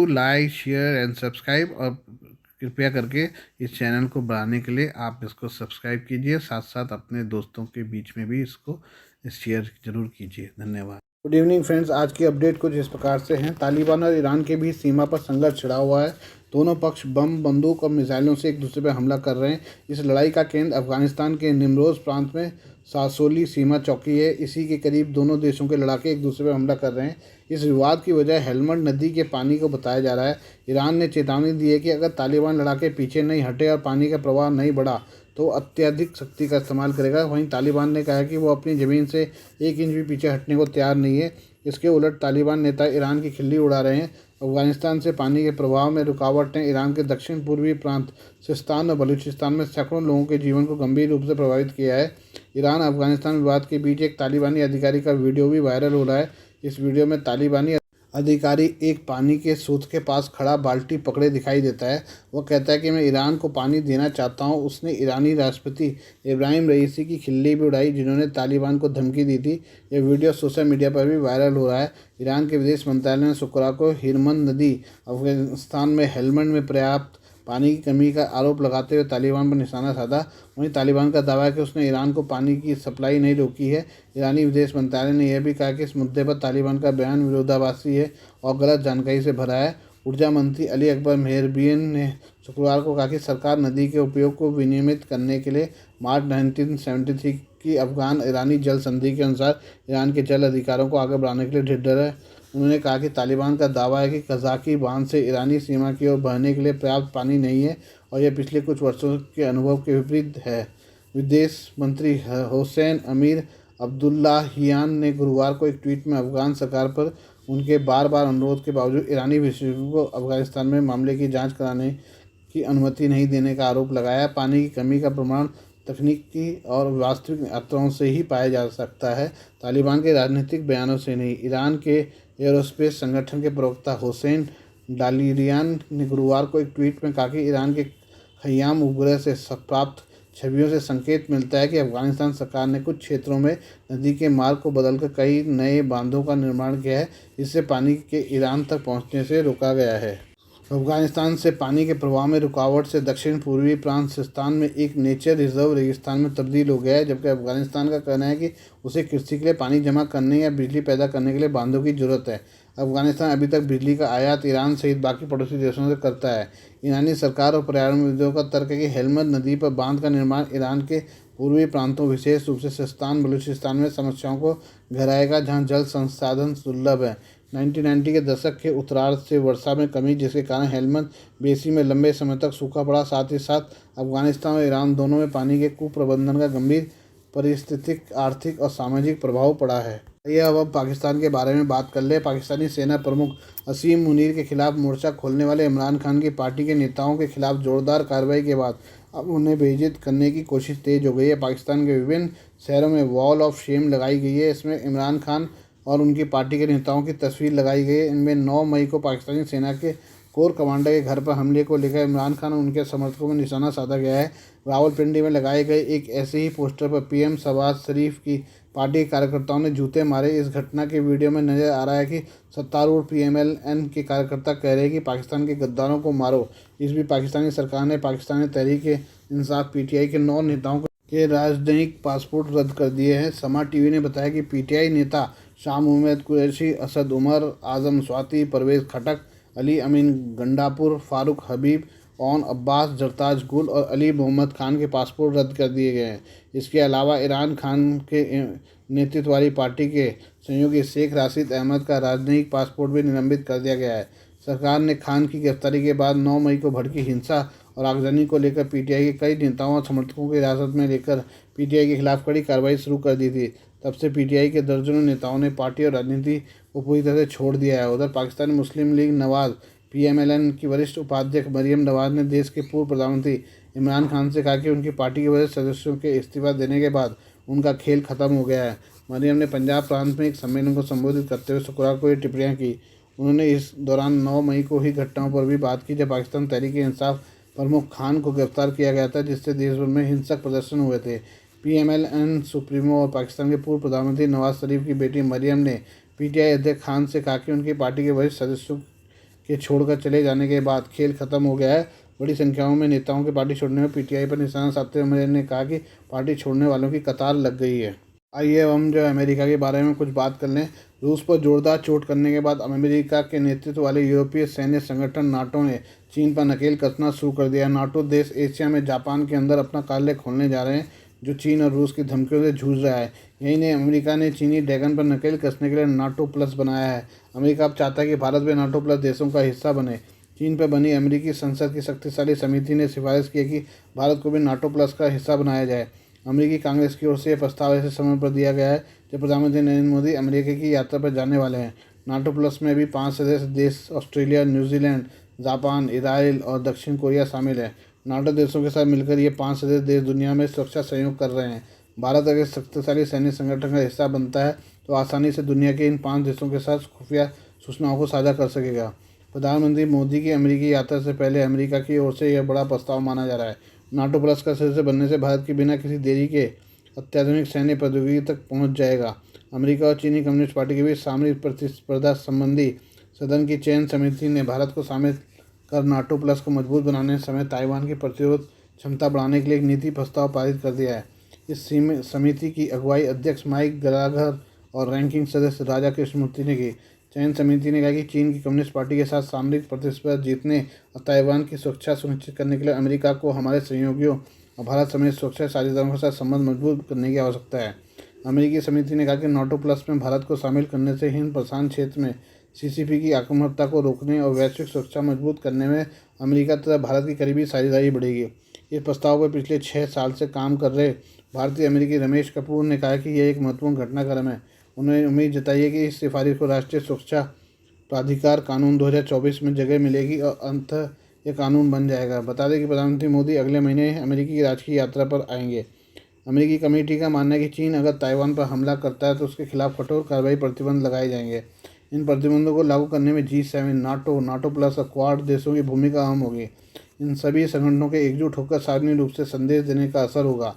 Do like share and subscribe, और कृपया करके इस चैनल को बढ़ाने के लिए आप इसको सब्सक्राइब कीजिए, साथ साथ अपने दोस्तों के बीच में भी इसको शेयर ज़रूर कीजिए। धन्यवाद। गुड इवनिंग फ्रेंड्स, आज की अपडेट कुछ इस प्रकार से हैं। तालिबान और ईरान के बीच सीमा पर संघर्ष छिड़ा हुआ है। दोनों पक्ष बम, बंदूक और मिसाइलों से एक दूसरे पर हमला कर रहे हैं। इस लड़ाई का केंद्र अफगानिस्तान के निमरोज प्रांत में सासोली सीमा चौकी है। इसी के करीब दोनों देशों के लड़ाके एक दूसरे पर हमला कर रहे हैं। इस विवाद की वजह हेलमंड नदी के पानी को बताया जा रहा है। ईरान ने चेतावनी दी है कि अगर तालिबान लड़ाके पीछे नहीं हटे और पानी का प्रवाह नहीं बढ़ा तो अत्यधिक शक्ति का इस्तेमाल करेगा। वहीं तालिबान ने कहा है कि वो अपनी ज़मीन से 1 इंच भी पीछे हटने को तैयार नहीं है। इसके उलट तालिबान नेता ईरान की खिल्ली उड़ा रहे हैं। अफगानिस्तान से पानी के प्रवाह में रुकावट ने ईरान के दक्षिण पूर्वी प्रांत सिस्तान और बलूचिस्तान में सैकड़ों लोगों के जीवन को गंभीर रूप से प्रभावित किया है। ईरान अफगानिस्तान विवाद के बीच एक तालिबानी अधिकारी का वीडियो भी वायरल हो रहा है। इस वीडियो में तालिबानी अधिकारी एक पानी के स्रोत के पास खड़ा बाल्टी पकड़े दिखाई देता है। वह कहता है कि मैं ईरान को पानी देना चाहता हूं। उसने ईरानी राष्ट्रपति इब्राहिम रईसी की खिल्ली भी उड़ाई, जिन्होंने तालिबान को धमकी दी थी। यह वीडियो सोशल मीडिया पर भी वायरल हो रहा है। ईरान के विदेश मंत्रालय ने शुक्रवार को हिरमन नदी अफगानिस्तान में हेलमंड में पर्याप्त पानी की कमी का आरोप लगाते हुए तालिबान पर निशाना साधा। वहीं तालिबान का दावा है कि उसने ईरान को पानी की सप्लाई नहीं रोकी है। ईरानी विदेश मंत्रालय ने यह भी कहा कि इस मुद्दे पर तालिबान का बयान विरोधाभासी है और गलत जानकारी से भरा है। ऊर्जा मंत्री अली अकबर मेहरबियन ने शुक्रवार को कहा कि सरकार नदी के उपयोग को विनियमित करने के लिए मार्च 1973 की अफगान ईरानी जल संधि के अनुसार ईरान के जल अधिकारों को आगे बढ़ाने के लिए ढिढर है। उन्होंने कहा कि तालिबान का दावा है कि कज़ाकी बांध से ईरानी सीमा की ओर बहने के लिए पर्याप्त पानी नहीं है और यह पिछले कुछ वर्षों के अनुभव के विपरीत है। विदेश मंत्री हुसैन अमीर अब्दुल्लाहियान ने गुरुवार को एक ट्वीट में अफगान सरकार पर उनके बार बार अनुरोध के बावजूद ईरानी विशेषज्ञों को अफगानिस्तान में मामले की जांच कराने की अनुमति नहीं देने का आरोप लगाया। पानी की कमी का प्रमाण तकनीकी और वास्तविक आंकड़ों से ही पाया जा सकता है, तालिबान के राजनीतिक बयानों से नहीं। ईरान के एयरोस्पेस संगठन के प्रवक्ता हुसैन डालिरियान ने गुरुवार को एक ट्वीट में कहा कि ईरान के खयाम उपग्रह से प्राप्त छवियों से संकेत मिलता है कि अफगानिस्तान सरकार ने कुछ क्षेत्रों में नदी के मार्ग को बदलकर कई नए बांधों का निर्माण किया है, जिससे पानी के ईरान तक पहुंचने से रोका गया है। अफगानिस्तान से पानी के प्रवाह में रुकावट से दक्षिण पूर्वी प्रांत सिस्तान में एक नेचर रिजर्व रेगिस्तान में तब्दील हो गया है, जबकि अफगानिस्तान का कहना है कि उसे कृषि के लिए पानी जमा करने या बिजली पैदा करने के लिए बांधों की जरूरत है। अफगानिस्तान अभी तक बिजली का आयात ईरान सहित बाकी पड़ोसी देशों से करता है। ईरानी सरकार और पर्यावरणविदों का तर्क है कि हेलमंद नदी पर बांध का निर्माण ईरान के पूर्वी प्रांतों, विशेष रूप से सिस्तान बलूचिस्तान में समस्याओं को गहराएगा, जहां जल संसाधन दुर्लभ है। 1990 के दशक के उत्तरार्ध से वर्षा में कमी, जिसके कारण हेलमंद बेसिन में लंबे समय तक सूखा पड़ा। साथ ही साथ अफगानिस्तान और ईरान दोनों में पानी के कुप्रबंधन का गंभीर पारिस्थितिक, आर्थिक और सामाजिक प्रभाव पड़ा है। यह अब पाकिस्तान के बारे में बात कर ले। पाकिस्तानी सेना प्रमुख असीम मुनीर के खिलाफ मोर्चा खोलने वाले इमरान खान की पार्टी के नेताओं के खिलाफ जोरदार कार्रवाई के बाद अब उन्हें बेइज्जत करने की कोशिश तेज हो गई है। पाकिस्तान के विभिन्न शहरों में वॉल ऑफ शेम लगाई गई है। इसमें इमरान खान और उनकी पार्टी के नेताओं की तस्वीर लगाई गई है। इनमें 9 मई को पाकिस्तानी सेना के कोर कमांडर के घर पर हमले को लेकर इमरान खान और उनके समर्थकों में निशाना साधा गया है। रावलपिंडी में लगाए गए एक ऐसे ही पोस्टर पर पीएम शहबाज शरीफ की पार्टी के कार्यकर्ताओं ने जूते मारे। इस घटना के वीडियो में नजर आ रहा है कि सत्तारूढ़ पीएमएलएन के कार्यकर्ता कह रहे हैं कि पाकिस्तान के गद्दारों को मारो। इस बीच पाकिस्तानी सरकार ने पाकिस्तानी तहरीक इंसाफ पीटीआई के 9 नेताओं के राजनयिक पासपोर्ट रद्द कर दिए हैं। समा टीवी ने बताया कि पीटीआई नेता शाह मोहम्मद कुरैशी, असद उमर, आजम स्वाति, परवेज खटक, अली अमीन गंडापुर, फारूक हबीब, ओन अब्बास, जरताज गुल और अली मोहम्मद खान के पासपोर्ट रद्द कर दिए गए हैं। इसके अलावा ईरान खान के नेतृत्व वाली पार्टी के सहयोगी शेख राशिद अहमद का राजनयिक पासपोर्ट भी निलंबित कर दिया गया है। सरकार ने खान की गिरफ्तारी के बाद 9 मई को भड़की हिंसा और आगजनी को लेकर पीटीआई के कई नेताओं और समर्थकों को हिरासत में लेकर पीटीआई के खिलाफ कड़ी कार्रवाई शुरू कर दी थी। तब से पीटीआई के दर्जनों नेताओं ने पार्टी और राजनीति को पूरी तरह से छोड़ दिया है। उधर पाकिस्तानी मुस्लिम लीग नवाज पीएमएलएन की वरिष्ठ उपाध्यक्ष मरियम नवाज ने देश के पूर्व प्रधानमंत्री इमरान खान से कहा कि उनकी पार्टी के वरिष्ठ सदस्यों के इस्तीफा देने के बाद उनका खेल खत्म हो गया है। मरियम ने पंजाब प्रांत में एक सम्मेलन को संबोधित करते हुए शुक्रवार को ये टिप्पणियां की। उन्होंने इस दौरान 9 मई को ही घटनाओं पर भी बात की जब पाकिस्तान तहरीक इंसाफ प्रमुख खान को गिरफ्तार किया गया था, जिससे देश भर में हिंसक प्रदर्शन हुए थे। पीएमएलएन सुप्रीमो और पाकिस्तान के पूर्व प्रधानमंत्री नवाज शरीफ की बेटी मरियम ने पीटीआई अध्यक्ष खान से कहा कि उनकी पार्टी के वरिष्ठ सदस्यों के छोड़कर चले जाने के बाद खेल खत्म हो गया है। बड़ी संख्याओं में नेताओं के पार्टी छोड़ने में पीटीआई पर निशाना साधते हुए ने कहा कि पार्टी छोड़ने वालों की कतार लग गई है। आइए अब हम जो अमेरिका के बारे में कुछ बात कर लें। रूस पर जोरदार चोट करने के बाद अमेरिका के नेतृत्व वाले यूरोपीय सैन्य संगठन नाटो ने चीन पर नकेल कसना शुरू कर दिया। नाटो देश एशिया में जापान के अंदर अपना कार्यालय खोलने जा रहे हैं, जो चीन और रूस की धमकियों से जूझ रहा है। यही नहीं, अमेरिका ने चीनी ड्रैगन पर नकेल कसने के लिए नाटो प्लस बनाया है। अमेरिका अब चाहता है कि भारत भी नाटो प्लस देशों का हिस्सा बने। चीन पर बनी अमेरिकी संसद की शक्तिशाली समिति ने सिफारिश की है कि भारत को भी नाटो प्लस का हिस्सा बनाया जाए। अमेरिकी कांग्रेस की ओर से यह प्रस्ताव ऐसे समय पर दिया गया है जब प्रधानमंत्री नरेंद्र मोदी अमेरिका की यात्रा पर जाने वाले हैं। नाटो प्लस में भी 5 सदस्य देश ऑस्ट्रेलिया, न्यूजीलैंड, जापान, इजराइल और दक्षिण कोरिया शामिल है। नाटो देशों के साथ मिलकर ये 5 सदस्य देश दुनिया में सुरक्षा सहयोग कर रहे हैं। भारत अगर शक्तिशाली सैन्य संगठन का हिस्सा बनता है तो आसानी से दुनिया के इन 5 देशों के साथ खुफिया सूचनाओं को साझा कर सकेगा। प्रधानमंत्री मोदी की अमेरिकी यात्रा से पहले अमेरिका की ओर से यह बड़ा प्रस्ताव माना जा रहा है। नाटो प्लस का सदस्य बनने से भारत के बिना किसी देरी के अत्याधुनिक सैन्य प्रौद्योगिकी तक पहुंच जाएगा। अमेरिका और चीनी कम्युनिस्ट पार्टी के बीच सामरिक प्रतिस्पर्धा संबंधी सदन की चयन समिति ने भारत को शामिल कर नाटो प्लस को मजबूत बनाने समय ताइवान की प्रतिरोध क्षमता बढ़ाने के लिए एक नीति प्रस्ताव पारित कर दिया है। इस समिति की अगुवाई अध्यक्ष माइक गलाघर और रैंकिंग सदस्य राजा कृष्णमूर्ति ने की। चयन समिति ने कहा कि चीन की कम्युनिस्ट पार्टी के साथ सामरिक प्रतिस्पर्धा जीतने और ताइवान की सुरक्षा सुनिश्चित करने के लिए अमेरिका को हमारे सहयोगियों और भारत समेत सुरक्षा साझेदारों के साथ संबंध मजबूत करने की आवश्यकता है। अमेरिकी समिति ने कहा कि नाटो प्लस में भारत को शामिल करने से हिंद प्रशांत क्षेत्र में सीसीपी की आक्रामकता को रोकने और वैश्विक सुरक्षा मजबूत करने में अमेरिका तथा भारत की करीबी साझेदारी बढ़ेगी। इस प्रस्ताव पर पिछले 6 साल से काम कर रहे भारतीय अमेरिकी रमेश कपूर ने कहा कि यह एक महत्वपूर्ण घटनाक्रम है। उन्होंने उम्मीद जताई है कि इस सिफारिश को राष्ट्रीय सुरक्षा प्राधिकार कानून 2024 में जगह मिलेगी और अंततः यह कानून बन जाएगा। बता दें कि प्रधानमंत्री मोदी अगले महीने अमेरिकी की राजकीय यात्रा पर आएंगे। अमेरिकी कमेटी का मानना है कि चीन अगर ताइवान पर हमला करता है तो उसके खिलाफ कठोर कार्रवाई प्रतिबंध लगाए जाएंगे। इन प्रतिबंधों को लागू करने में G7, नाटो प्लस और क्वाड देशों की भूमिका अहम होगी। इन सभी संगठनों के एकजुट होकर सार्वजनिक रूप से संदेश देने का असर होगा।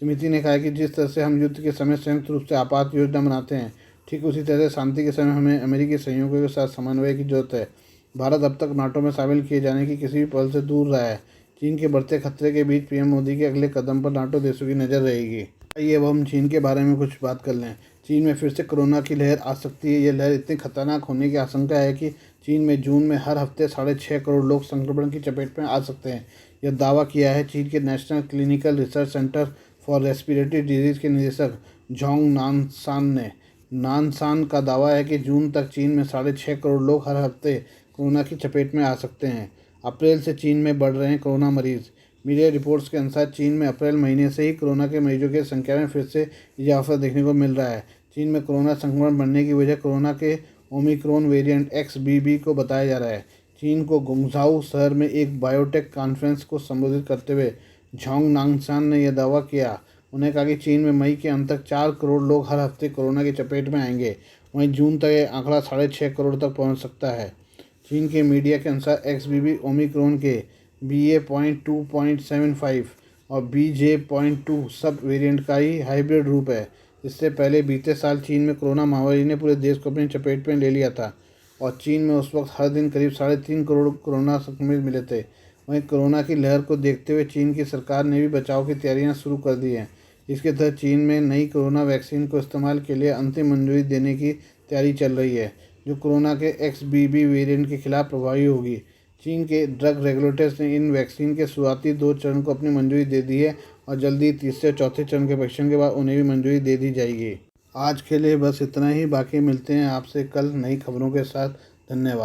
समिति ने कहा कि जिस तरह से हम युद्ध के समय संयुक्त रूप से आपात योजना बनाते हैं, ठीक उसी तरह से शांति के समय हमें अमेरिकी सहयोगियों के साथ समन्वय की जरूरत है। भारत अब तक नाटो में शामिल किए जाने की किसी भी पहल से दूर रहा है। चीन के बढ़ते खतरे के बीच पीएम मोदी के अगले कदम पर नाटो देशों की नज़र रहेगी। आइए अब हम चीन के बारे में कुछ बात कर लें। चीन में फिर से कोरोना की लहर आ सकती है। यह लहर इतनी खतरनाक होने की आशंका है कि चीन में जून में हर हफ्ते 6.5 करोड़ लोग संक्रमण की चपेट में आ सकते हैं। यह दावा किया है चीन के national clinical research centre for respiratory disease के निदेशक जोंग नानसान ने। नानसान का दावा है कि जून तक चीन में 6.5 करोड़ लोग हर हफ्ते कोरोना की चपेट में आ सकते हैं। अप्रैल से चीन में बढ़ रहे हैं कोरोना मरीज। मीडिया रिपोर्ट्स के अनुसार चीन में अप्रैल महीने से ही कोरोना के मरीजों की संख्या में फिर से इजाफा देखने को मिल रहा है। चीन में कोरोना संक्रमण बढ़ने की वजह कोरोना के ओमिक्रॉन वेरिएंट XBB को बताया जा रहा है। चीन को गुंगझाऊ शहर में एक बायोटेक कॉन्फ्रेंस को संबोधित करते हुए झोंग नानसान ने यह दावा किया। उन्हें कहा कि चीन में मई के अंत तक 4 करोड़ लोग हर हफ्ते कोरोना की चपेट में आएंगे। वहीं जून तक यह आंकड़ा 6.5 करोड़ तक पहुंच सकता है। चीन के मीडिया के अनुसार XBB ओमिक्रॉन के BA.2.75 और BJ.2 सब वेरिएंट का ही हाइब्रिड रूप है। इससे पहले बीते साल चीन में कोरोना महामारी ने पूरे देश को अपनी चपेट में ले लिया था और चीन में उस वक्त हर दिन करीब 3.5 करोड़ कोरोना संक्रमित मिले थे। वहीं कोरोना की लहर को देखते हुए चीन की सरकार ने भी बचाव की तैयारियां शुरू कर दी हैं। इसके तहत चीन में नई कोरोना वैक्सीन को इस्तेमाल के लिए अंतिम मंजूरी देने की तैयारी चल रही है, जो कोरोना के XBB वेरिएंट के खिलाफ प्रभावी होगी। चीन के ड्रग रेगुलेटर्स ने इन वैक्सीन के शुरुआती 2 चरण को अपनी मंजूरी दे दी है और जल्दी तीसरे और चौथे चरण के परीक्षण के बाद उन्हें भी मंजूरी दे दी जाएगी। आज के लिए बस इतना ही। बाकी मिलते हैं आपसे कल नई खबरों के साथ। धन्यवाद।